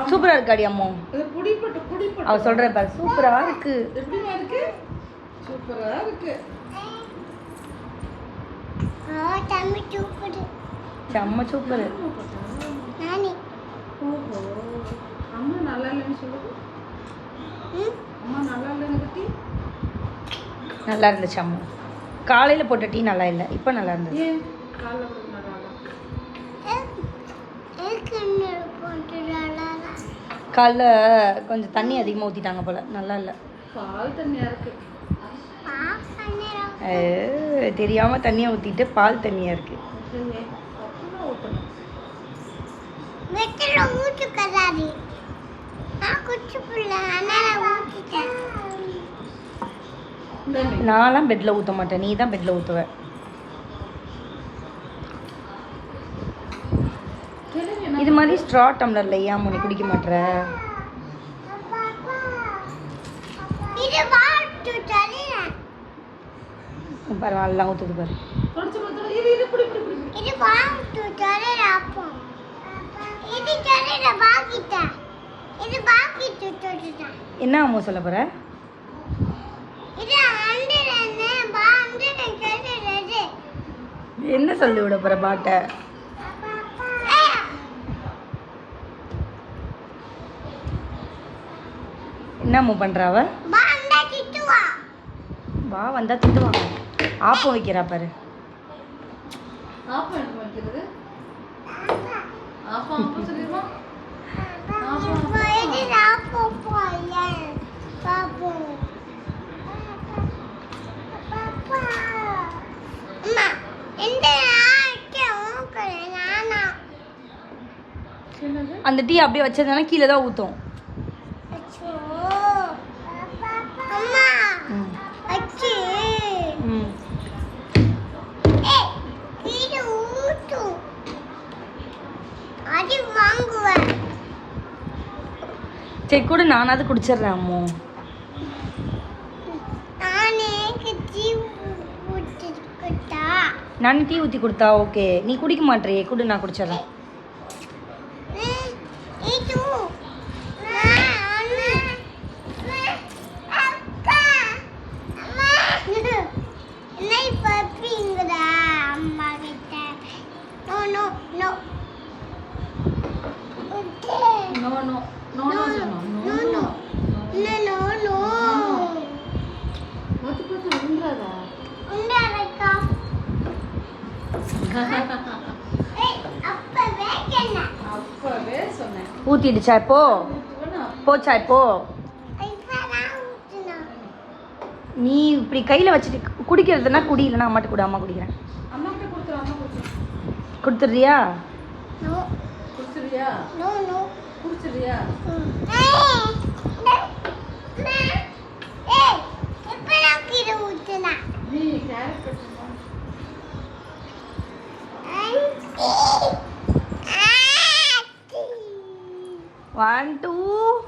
சூப்பரா இருக்காடி அம்மோ. அவ சொல்ற பாரு சூப்பரா இருக்கு. சூப்பரா இருக்கு. செம்ம சூப்பர். அம்மா நல்லா இல்லைன்னு சொல்லுது. அம்மா நல்லா இல்லைன்னு பத்தி நல்லா இருந்துச்சு அம்மா. காலையில் போட்ட டீ நல்லா இல்லை, இப்போ நல்லா இருந்துச்சு. காலைல கொஞ்சம் தண்ணி அதிகமாக ஊற்றிட்டாங்க போல், நல்லா இல்லை. பால் தண்ணியாக இருக்கு. தெரியாமல் தண்ணியாக ஊற்றிட்டு பால் தண்ணியாக இருக்கு. நான்லாம் பெட்டில் ஊற்ற மாட்டேன், நீ தான் பெட்டில் ஊற்றுவ. இது மாதிரி ஸ்ட்ரா டம்ளர்ல ஏன் முன்னி குடிக்க மாட்டேற? பரவாயில்ல ஊற்றுது பாரு. என்ன அம்மா சொல்ல போற? என்ன சொல்லி விட போற பாட்ட? என்னம்மா பண்றாவ? வா வந்தா திட்டுவாங்க. ஆப்பம் வைக்கிறா பாரு. ஆப்பம் என்ன வைக்கிறது? ஆப்பம் ஆப்பம் சொல்லிடுமா? ஆப்பம் அந்த டீ அப்படியே வச்சதுனால கீழே தான் ஊற்றும். சரி கூட நானாவது குடிச்சிடுறேன் அம்மோ. நான் டீ ஊற்றி கொடுத்தா ஓகே, நீ குடிக்க மாட்டேறியே, கூட நான் குடிச்சிடுறேன். ஊத்திடுச்சா இப்போ? போச்சா இப்போ? நீ இப்படி கையில் வச்சுட்டு குடிக்கிறதுனா குடி, இல்லைன்னா அம்மாட்ட கூட, அம்மா குடிக்கிறேன். கொடுத்துட்றியா? One, two.